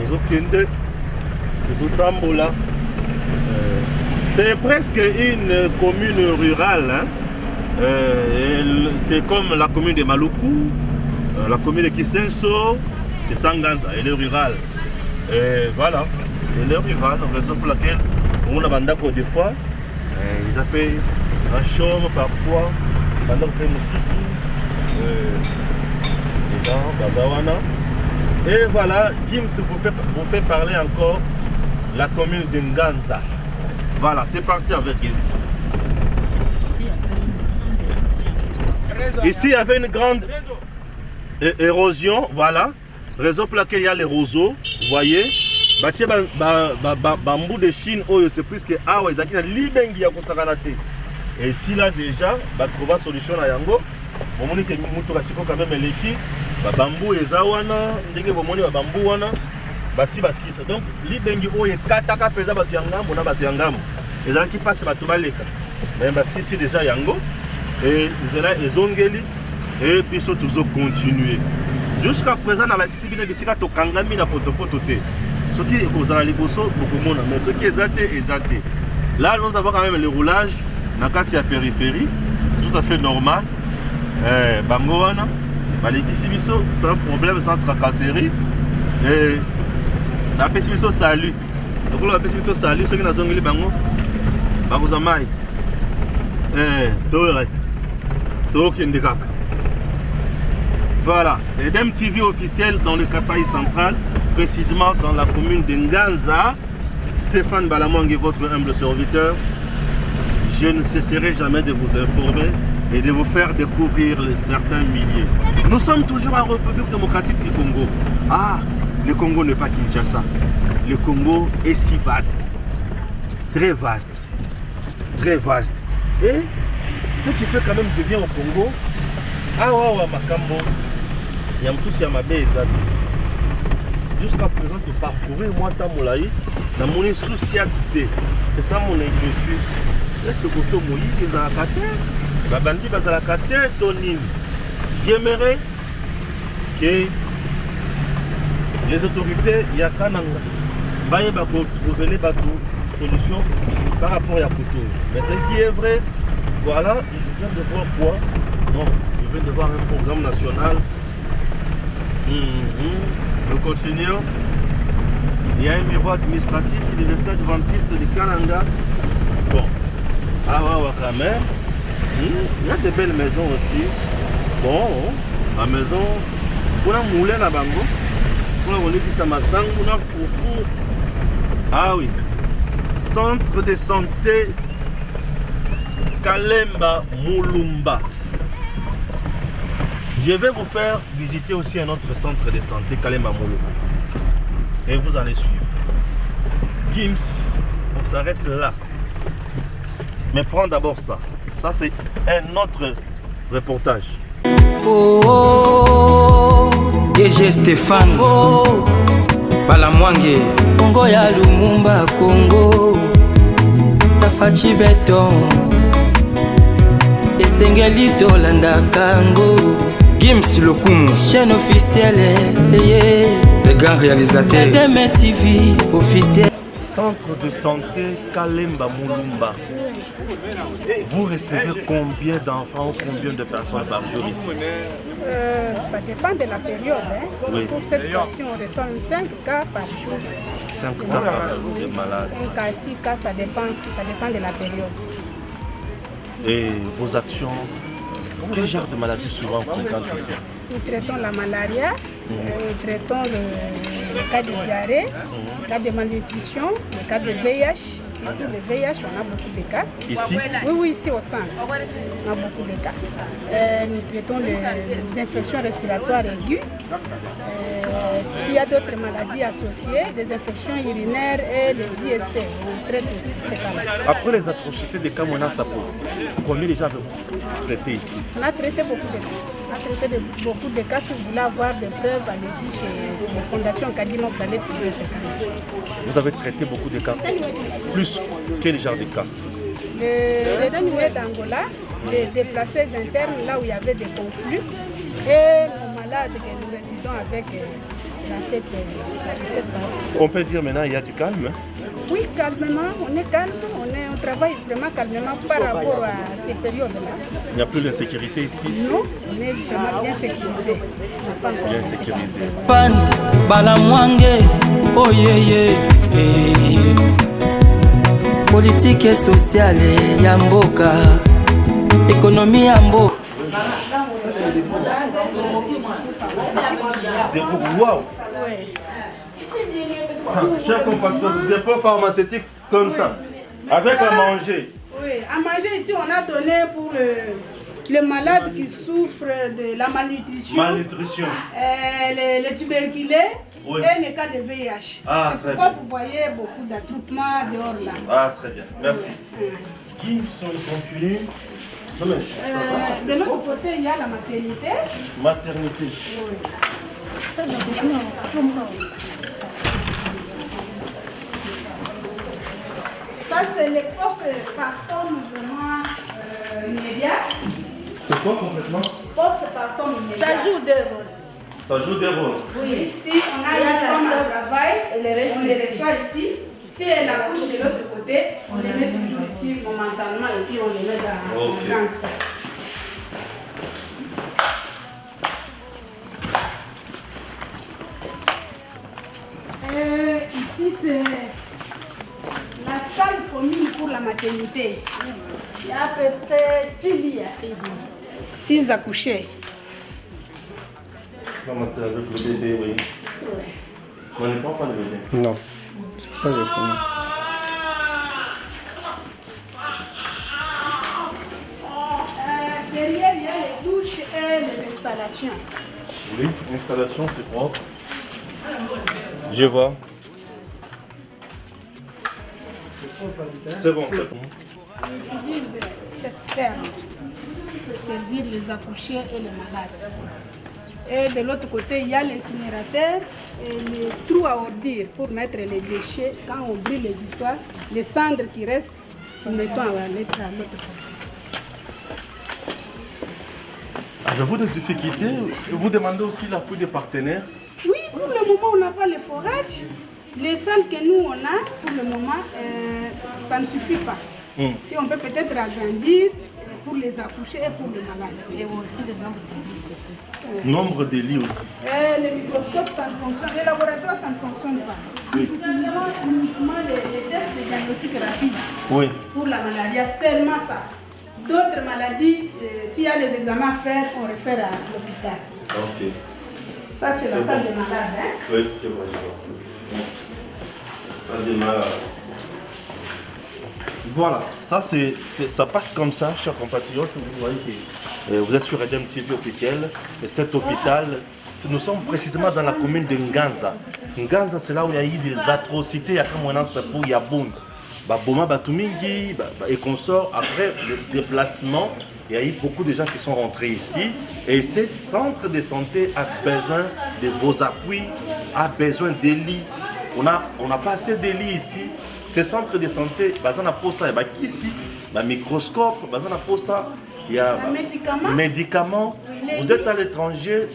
Zokende. Zotambola. C'est presque une commune rurale. Hein? C'est comme la commune de Maluku, la commune de Kisenso, c'est Sanganza, elle est rurale. Et voilà, elle est rurale, raison pour laquelle on a bandako des fois, ils appellent un chaume parfois, bandako Moussousou, les gens, Bazawana. Et voilà, Gims vous fait parler encore la commune de Nganza. Voilà, c'est parti avec Gims. Ici, il y avait une grande érosion, voilà. Raison pour laquelle il y a les roseaux, vous voyez. Bambou de Chine, c'est plus que ah ouais, et ici là déjà, trouver une solution à Yango. Bon, on est quand même l'équipe. Bambou et Zawana, bambou wana, basi. Donc, libengi est kataka pesa batuyangam, on a batuyangam. Les gens qui passent batubaleka. Mais basi déjà Yango. Et ils ont gagné et puis ils ont toujours continué. Jusqu'à présent, dans la Kisibine, ils ont kangami na potopototé. Ce qui est aux aliboso, beaucoup de mais ce qui est athée. Là, nous avons quand même le roulage dans la périphérie. C'est tout à fait normal. Bangoana, les Kisibiso, sans problème, sans tracasserie. Et la Pessibiso salut. Donc, la Pessibiso salut, ceux qui n'ont pas bango, Bagozamai. Voilà, EDEM TV officiel dans le Kasaï central, précisément dans la commune de Nganza. Stéphane Balamang est votre humble serviteur. Je ne cesserai jamais de vous informer et de vous faire découvrir certains milliers. Nous sommes toujours en République démocratique du Congo. Ah, le Congo n'est pas Kinshasa. Le Congo est si vaste, très vaste, très vaste. Et ce qui fait quand même du bien au Congo, Makambo, il y a un souci à ma baie. Jusqu'à présent, de parcourir moi, Tamolaï, dans mon insouciatité. C'est ça mon inquiétude. Là, c'est que tout le monde est dans la terre. Bandi est dans la terre, Tonine. J'aimerais que les autorités, il y a Kananga, Baye Bako, trouver les solutions par rapport à Yakuto. Mais ce qui est vrai, voilà, je viens de voir quoi? Non, je viens de voir un programme national. Nous continuons. Il y a un bureau administratif, l'université adventiste de Kananga. Bon, quand même. Il y a de belles maisons aussi. Bon, la maison, on a moulé la bango. On a dit ça m'a sang, on a foufou. Ah oui. Centre de santé Kalemba Mulumba. Je vais vous faire visiter aussi un autre centre de santé Kalemba Mulumba. Et vous allez suivre. Gims, on s'arrête là. Mais prends d'abord ça. Ça c'est un autre reportage. DG Stéphane Balamwange Congo ya Lumumba Congo Tafachi Beton Esengeli Tolanda Kango Gims Lokumu chaîne officielle les grands réalisateurs EDEM TV officiel. Centre de santé Kalemba Mulumba. Vous recevez combien d'enfants ou combien de personnes par jour ici? Ça dépend de la période. Hein. Oui. Pour cette fois-ci, on reçoit même 5 cas par jour. 5 cas par jour de malades. 5 cas, 6 cas, ça dépend de la période. Et vos actions, quel genre de maladie souvent vous fréquentez ici? Nous traitons la malaria, nous traitons le cas de diarrhée, le cas de malnutrition, le cas de VIH. Surtout le VIH, on a beaucoup de cas. Ici? Oui, ici au centre, on a beaucoup de cas. Nous traitons les infections respiratoires aiguës. S'il y a d'autres maladies associées, les infections urinaires et les IST, on traite aussi ces cas-là. Après les atrocités de Kamwana Sapo, combien déjà avez-vous traité ici? On a traité beaucoup de cas. On a traité beaucoup de cas. Si vous voulez avoir des preuves, allez-y chez la Fondation Kadima, vous allez trouver ces cas. Vous avez traité beaucoup de cas. Plus quel genre de cas? Les dénoués d'Angola, les déplacés internes, là où il y avait des conflits, et nos malades que nous résidons avec dans cette partie. On peut dire maintenant il y a du calme? Oui, calmement, on est calme, on travaille vraiment calmement par rapport à ces périodes-là. Il n'y a plus d'insécurité ici? Non, on est vraiment bien sécurisé. Bien sécurisé. Pan, Balamwange, oh yeah yeah. Politique et sociale, Yamboka. Économie Yamboka. Wow! Chers compatriotes, des fonds pharmaceutiques comme ça, avec à manger. Oui, à manger ici, on a donné pour les malades qui souffrent de la malnutrition. Malnutrition. Les tuberculeux Oui. et les cas de VIH. Ah, c'est très pourquoi bien. vous voyez beaucoup d'attroupements dehors là. Ah, très bien, merci. Qui sont continue? Non, mais... De l'autre côté, il y a la maternité. Maternité. Ça, c'est les postes partant mouvement immédiat. C'est quoi complètement? Poste partant immédiat. Ça joue deux rôles. Ça joue des rôles. Oui, si on a une femme au travail, on les reçoit ici. Si elle accouche de l'autre côté, on les met toujours ici momentanément et puis on les met dans ça. Ici, c'est la salle commune pour la maternité. Il y a à peu près 6 lits. 6 accouchés. Avec le bébé, oui. On ne prend pas le bébé. Non. C'est ça, je connais. Derrière, il y a les douches et les installations. Oui, installation, c'est propre. Je vois. C'est bon, c'est bon. On utilise cette sterne pour servir les accouchés et les malades. Et de l'autre côté, il y a l'incinérateur et les trous à ordures pour mettre les déchets. Quand on brûle les histoires, les cendres qui restent, nous mettons à l'autre côté. Avez-vous des difficultés? Vous demandez aussi l'appui des partenaires? Oui, pour le moment, on n'a pas le forage. Les salles que nous, on a, pour le moment, ça ne suffit pas. Si on peut peut-être agrandir pour les accouchés et pour les malades. Et aussi le nombre de lits, c'est tout. Nombre de lits aussi. Le microscope, ça ne fonctionne. Les laboratoires, ça ne fonctionne pas. Nous utilisons uniquement les tests de diagnostic rapide Oui. pour la malaria, seulement ça. D'autres maladies, s'il y a des examens à faire, on réfère à l'hôpital. Ok. Ça, c'est la C'est salle bon. des malades. Hein? Oui, je vois, je vois. Ça démarre. Voilà, ça passe comme ça, chers compatriotes. Vous voyez que vous êtes sur Redem TV officiel. Et cet hôpital, nous sommes précisément dans la commune de Nganza. Nganza, c'est là où il y a eu des atrocités. Il y a Boma Batumingi et consorts. Après le déplacement, il y a eu beaucoup de gens qui sont rentrés ici. Et ce centre de santé a besoin de vos appuis, a besoin des lits. On n'a pas assez de lits ici. Ces centres de santé, il y a ici, microscope, il y a médicaments. Vous êtes à l'étranger,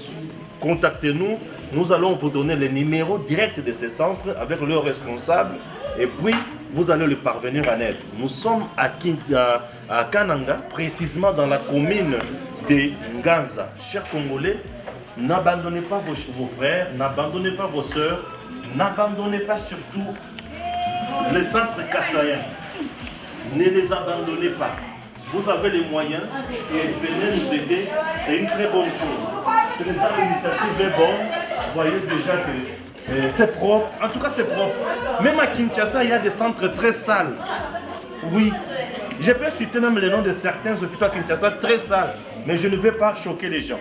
contactez-nous. Nous allons vous donner les numéros directs de ces centres avec leurs responsables. Et puis, vous allez le parvenir en aide. Nous sommes à Kananga, précisément dans la commune de Nganza. Chers Congolais, n'abandonnez pas vos frères, n'abandonnez pas vos sœurs, n'abandonnez pas surtout les centres kassaïens. Ne les abandonnez pas. Vous avez les moyens et venez nous aider, c'est une très bonne chose. C'est déjà l'initiative est bonne, vous voyez déjà que c'est propre, en tout cas c'est propre. Même à Kinshasa, il y a des centres très sales. Oui, je peux citer même les noms de certains hôpitaux à Kinshasa très sales, mais je ne vais pas choquer les gens.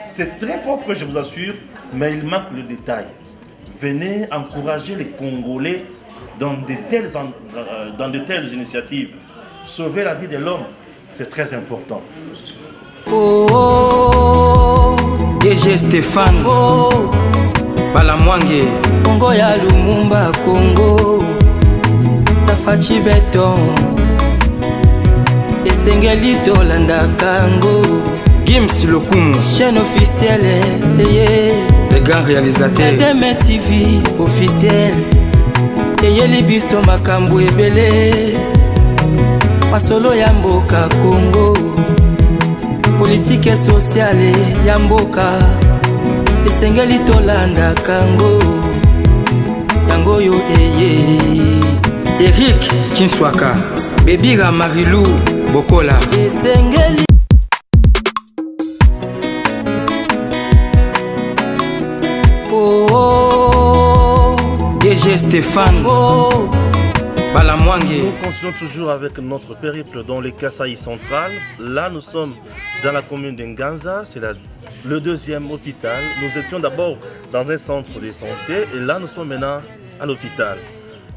C'est très propre, je vous assure, mais il manque le détail. Venez encourager les Congolais dans de telles initiatives. Sauver la vie de l'homme, c'est très important. Oh, DG Stéphane, oh, Balamwange, Congo ya Lumumba, Congo, Tafachi Beton, Esengeli Tolanda Kango, Gims Lokumu, chaîne officielle, les grands réalisateurs, Edeme TV officiel, Eyeli Biso Makambu Ebele, Masolo ya mboka Congo, politique sociale ya mboka, esengeli tolanda Kango, yango yo Eric Chinswaka, Bebira Marilou Bokola, esengeli oh, DG Stéphane, oh, Balamwange. Nous continuons toujours avec notre périple dans le Kasaï central. Là, nous sommes dans la commune d'Nganza, c'est le deuxième hôpital. Nous étions d'abord dans un centre de santé et là, nous sommes maintenant à l'hôpital.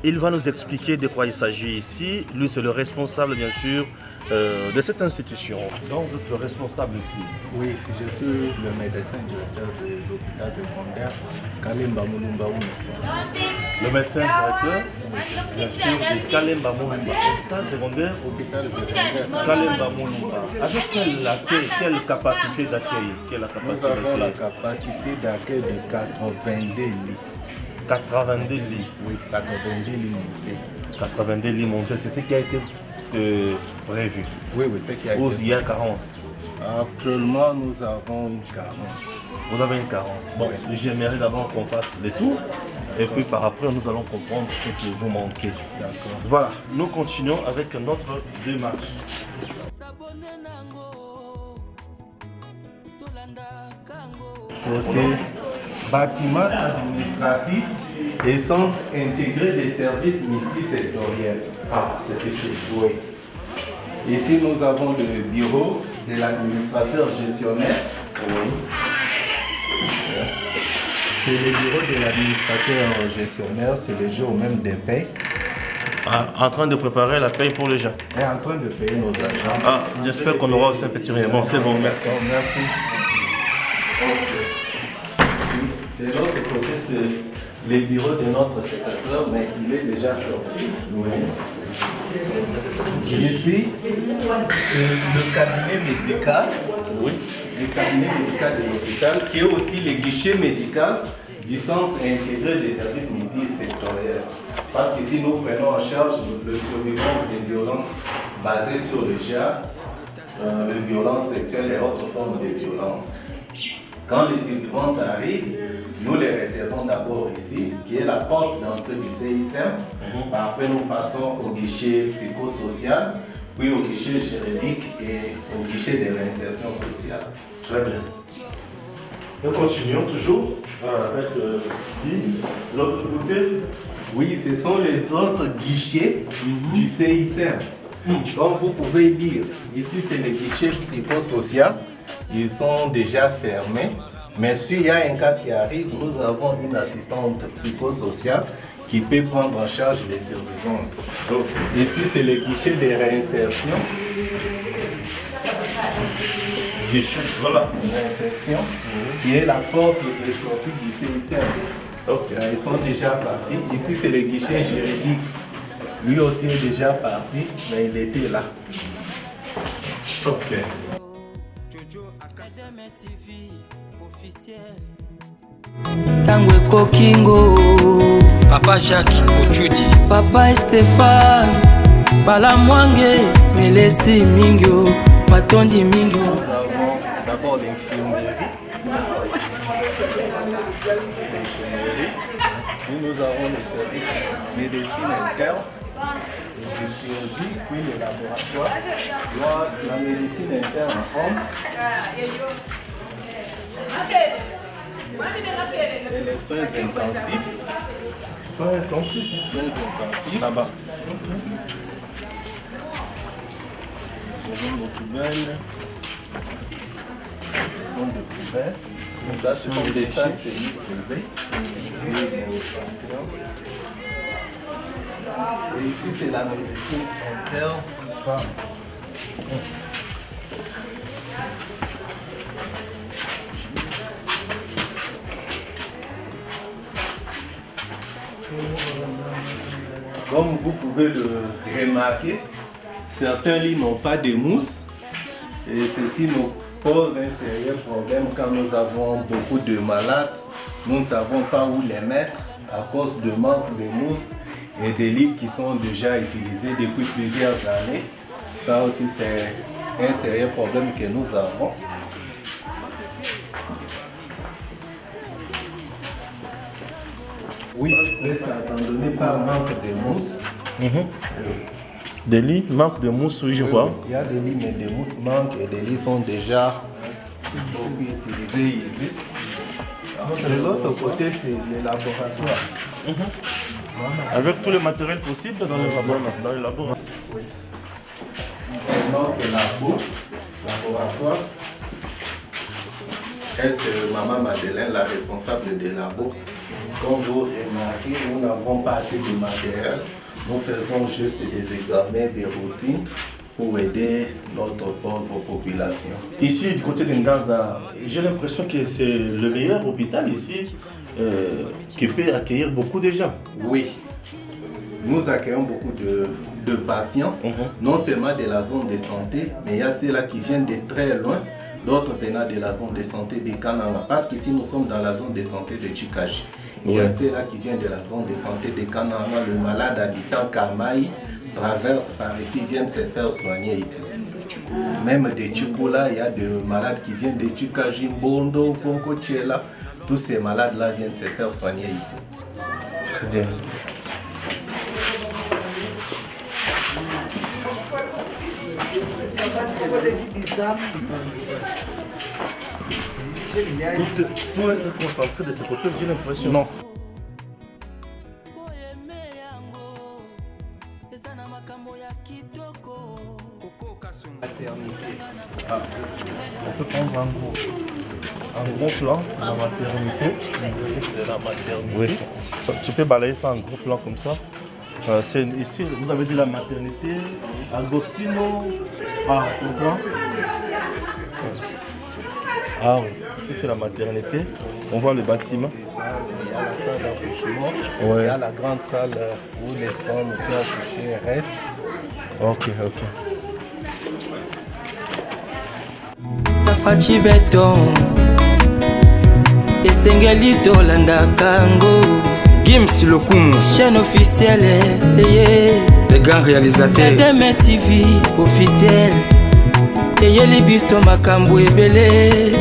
Il va nous expliquer de quoi il s'agit ici. Lui, c'est le responsable, bien sûr, de cette institution. Donc, vous êtes le responsable ici. Oui, je suis le médecin directeur de l'hôpital secondaire Kalemba Mulumba. Le médecin directeur, bien sûr, de Kalemba Mulumba. Hôpital secondaire Kalemba Mulumba. Avec quelle capacité d'accueil? Nous avons la capacité d'accueil de 82 lits. 82 lits. Oui, 82 lits montés. 82 lits montés, c'est ce qui a été prévu. Oui, c'est ce qui a été. Il y a carence. Actuellement, nous avons une carence. Vous avez une carence. Bon, oui. J'aimerais d'abord qu'on fasse les tours et puis par après, nous allons comprendre ce que vous manquez. D'accord. Voilà, nous continuons avec notre démarche. Côté bâtiment administratif et centre intégré des services multisectoriels. Ah, c'est ici. Oui. Ici, nous avons le bureau de l'administrateur gestionnaire. Oui. C'est le bureau de l'administrateur gestionnaire, c'est le jour même des payes. Ah, en train de préparer la paye pour les gens. Et en train de payer nos agents. Ah, j'espère qu'on aura aussi un petit rien. Bon, c'est bon, merci. Merci. De l'autre côté, c'est le bureau de notre secrétaire, mais il est déjà sorti. Oui. Ici, le cabinet médical. Oui. Le cabinet médical de l'hôpital, qui est aussi le guichet médical du centre intégré des services multisectoriels. Parce qu'ici, nous prenons en charge le survivance des violences basées sur le genre, les violences sexuelles et autres formes de violences. Quand les survivantes arrivent, nous les recevons d'abord ici, qui est la porte d'entrée du CICM. Après, nous passons au guichet psychosocial, puis au guichet juridique et au guichet de réinsertion sociale. Très bien. Nous continuons toujours avec l'autre côté. Oui, ce sont les autres guichets du CICM. Comme vous pouvez dire, ici c'est le guichet psychosocial. Ils sont déjà fermés. Mais s'il y a un cas qui arrive, nous avons une assistante psychosociale qui peut prendre en charge les survivantes. Donc, ici, c'est le guichet de réinsertion. Voilà. Réinsertion, qui est la porte de sortie du CICM. Okay. Ils sont déjà partis. Ici, c'est le guichet juridique. Lui aussi est déjà parti, mais il était là. Ok. Tango ekokingo Papa Jacques Ochudi, Papa Stéphane Balamwange, Melesi Mingyo, Matondi Mingyo. Nous avons d'abord l'infirmerie. Puis nous avons le service médecine interne, de chirurgie, puis le laboratoire. La médecine interne homme. Et les soins intensifs. Soins intensifs là-bas. Ce sont des poubelles. Ça, ce sont des salles semi-privées. Et ici, c'est la médecine interne femme. Comme vous pouvez le remarquer, certains lits n'ont pas de mousse et ceci nous pose un sérieux problème quand nous avons beaucoup de malades. Nous ne savons pas où les mettre à cause de manque de mousse et des lits qui sont déjà utilisés depuis plusieurs années. Ça aussi, c'est un sérieux problème que nous avons. Oui, c'est étant donné par manque de mousse. Des lits, manque de mousse, oui, je vois. Il y a des lits, mais des mousses manquent et des lits sont déjà utilisés ici. De l'autre côté, c'est le laboratoire. Avec tous les matériels possibles dans les laboratoires. Il manque le laboratoire. Elle, c'est Maman Madeleine, la responsable des labos. Comme vous remarquez, nous n'avons pas assez de matériel. Nous faisons juste des examens, des routines pour aider notre pauvre population. Ici, du côté de Nganza, j'ai l'impression que c'est le meilleur hôpital ici qui peut accueillir beaucoup de gens. Oui, nous accueillons beaucoup de patients, non seulement de la zone de santé, mais il y a ceux-là qui viennent de très loin, d'autres venant de la zone de santé de Kananga, parce qu'ici nous sommes dans la zone de santé de Chikaji. Il y a ceux-là qui viennent de la zone de santé de Kananga, le malade habitant Kamaï traverse par ici, viennent se faire soigner ici. Même de Chikola, il y a des malades qui viennent de Chikaji, Mbondo, Ponko, Tchela. Tous ces malades-là viennent se faire soigner ici. Très bien. Tout est concentré de ce côté, j'ai l'impression. Non. On peut prendre un gros plan, la maternité. C'est la maternité. Oui. Tu peux balayer ça en gros plan comme ça. Ici, vous avez dit la maternité. Agostino. Ah, tu comprends? Ah oui, ici c'est la maternité. On voit le bâtiment. Il y a la salle d'accouchement. Ouais. Il y a la grande salle où les femmes qui accouchent restent. Ok. Fachi Beton Esengeli Tolanda Kango Gims Lokumu chaîne officielle les grands réalisateurs Edeme TV officiel Eyeli biso makambo ebele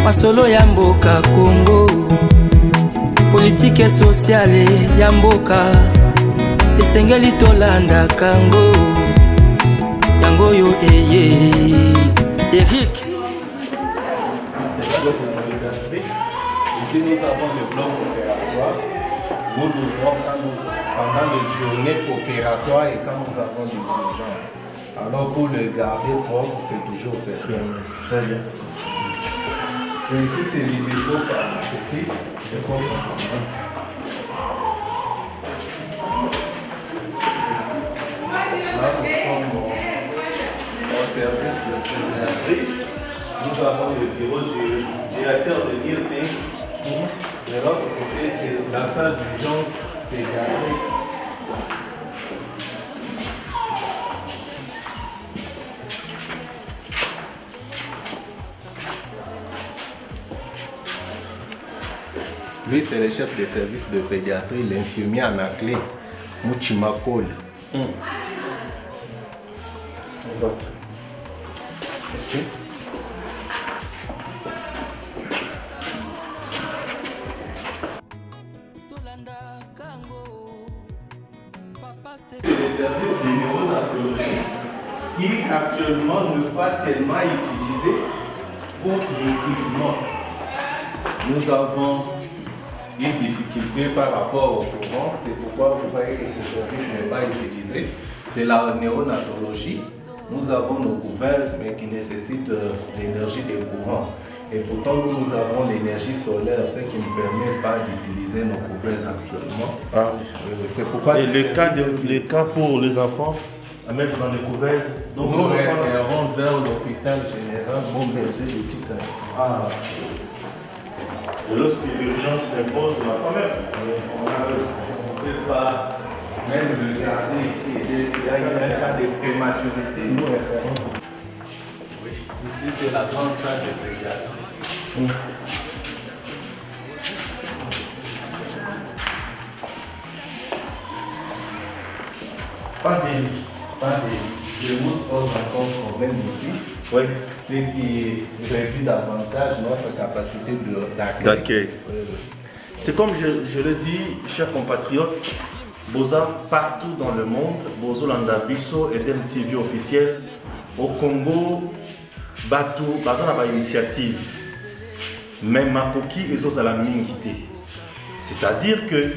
Masolo ya mboka Congo Politique et sociale ya mboka Esengeli Tolanda Kango Yango yo Eric. Ici, nous avons le bloc opératoire. Nous devons, pendant les journées opératoires et quand nous avons des urgences. Alors, pour le garder propre, c'est toujours fait. Très bien. Et ici, c'est les dépôts pharmaceutiques. Là, nous sommes au service de pédiatrie. Nous avons le bureau du directeur de l'IRC. De l'autre côté, c'est la salle d'urgence pédiatrique. Lui, c'est le chef de service de pédiatrie, l'infirmier en clé, Mouchimakol. C'est le service de néonatologie qui actuellement n'est pas tellement utilisé positivement. Nous avons une difficulté par rapport au courant, c'est pourquoi vous voyez que ce service n'est pas utilisé. C'est la néonatologie. Nous avons nos couveuses, mais qui nécessitent l'énergie des courants. Et pourtant, nous avons l'énergie solaire, ce qui ne permet pas d'utiliser nos couveuses actuellement. Ah. C'est pourquoi. Et les cas pour les enfants à mettre dans les couveuses. Donc, nous référons vers l'hôpital général Bon-Berger de Tika. Ah. Et lorsque l'urgence s'impose, on ne peut pas même regarder ici. Il y a un cas de prématurité. Nous référons. Oui. Ici, c'est la centrale de pédiatrie. Pas de mousse pose encore problème ici. Oui. Ce qui réduit davantage notre capacité d'accueil. C'est comme je le dis, chers compatriotes, Boza partout dans le monde, Bozo Landabiso et DMTV officiel, au Congo, Batu, Bazana ba initiative, même Makoki et Zozala Mingité. C'est-à-dire que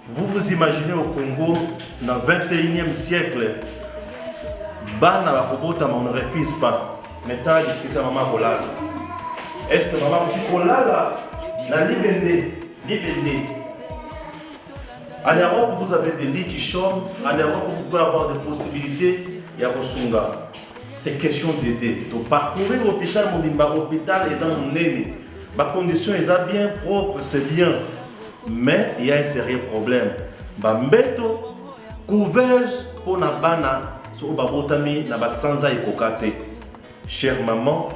vous vous imaginez au Congo, dans le 21e siècle, Bana Bakobota, on ne refuse pas. Maintenant, c'est que maman Kolala. Est-ce que maman Kolala n'a libéré? En Europe, vous avez des lits qui chôment. En Europe, vous pouvez avoir des possibilités. Il y a Kosunga. C'est question d'aider. Donc, parcourir l'hôpital, l'hôpital, ils ont une ma condition est bien propre, c'est bien. Mais il y a un sérieux problème. Bambeto, couveuse pour na bana, sur babotami, na ba sanza et kokate. Chère maman,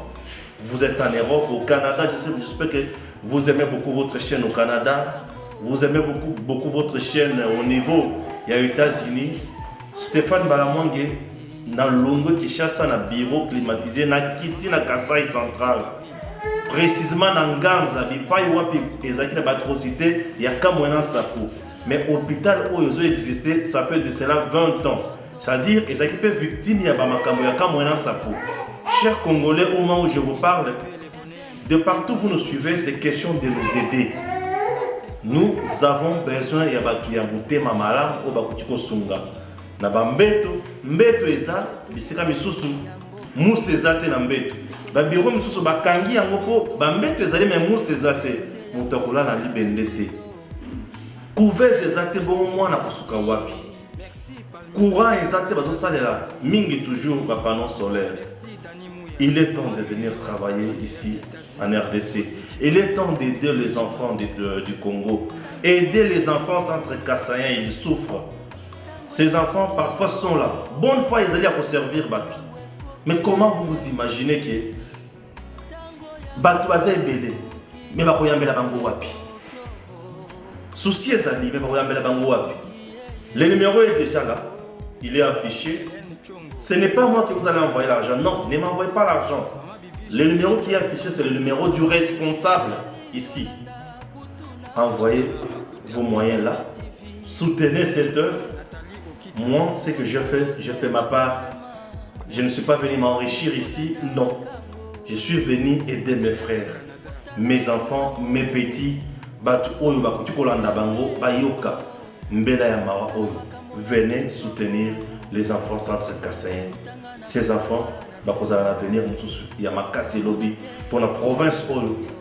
vous êtes en Europe, au Canada, j'espère que vous aimez beaucoup votre chaîne au Canada. Vous aimez beaucoup votre chaîne au niveau, il y a aux États-Unis. Stéphane Balamwange, dans Longo Kishasa, dans le bureau climatisé, dans Kiti, dans Kasaï central. Précisément dans Ganza, il n'y a pas de atrocité, il y a qu'un moyen Sapo. Mais l'hôpital où ils ont existé, ça fait de cela 20 ans. C'est-à-dire qu'ils ont été victimes, il y a qu'un moyen Sapo. Chers Congolais, au moment où je vous parle, de partout où vous nous suivez, c'est question de nous aider. Nous avons besoin de Yabuté Mamala ou Bakutiko Sunga. Nabambeto, Mbeto Eza, Bisika Misusu, Mousse Ezate Nambeto. Babiro Misusu Bakangi Yangopo, Bambeto Ezale, mais Mousse Ezate, Moutakola na Libendete. Couvez Ezate, bon moi na Kusuka Wapi. Courant Ezate, Bazo Salela, Mingi toujours, Bapanon solaire. Il est temps de venir travailler ici en RDC. Il est temps d'aider les enfants du Congo. Aider les enfants centre Kassaïen, ils souffrent. Ces enfants parfois sont là. Bonne fois, ils allaient à servir Batu. Mais comment vous vous imaginez que Batu est belé, mais Bakoyambela Bango Wapi. Souci est ali, mais Bakoyambela Bango Wapi. Le numéro est déjà là. Il est affiché. Ce n'est pas moi qui vous allez envoyer l'argent. Non, ne m'envoyez pas l'argent. Le numéro qui est affiché, c'est le numéro du responsable ici. Envoyez vos moyens là. Soutenez cette œuvre. Moi, ce que je fais ma part. Je ne suis pas venu m'enrichir ici, non. Je suis venu aider mes frères, mes enfants, mes petits. Venez soutenir les enfants centre Kassaïen. Ces enfants, ils ont l'avenir, il y a Makassi Lobby pour la province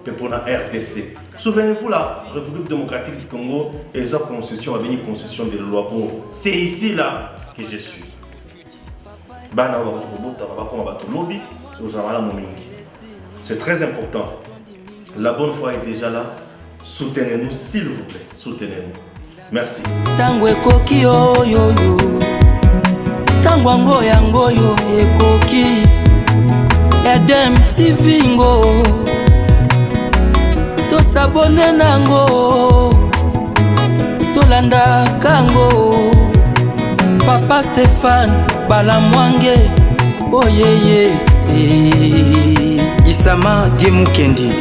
et pour la RDC. Souvenez-vous, la République démocratique du Congo, et la constitution, la constitution de loi pour. C'est ici là que je suis. C'est très important. La bonne foi est déjà là. Soutenez-nous, s'il vous plaît. Soutenez-nous. Merci. Tango ekoki oyo tango ngo yango yo ekoki Edem TV ngo sabone nango tolanda kango Papa Stéphane Balamwange oyeye Isama Diemukendi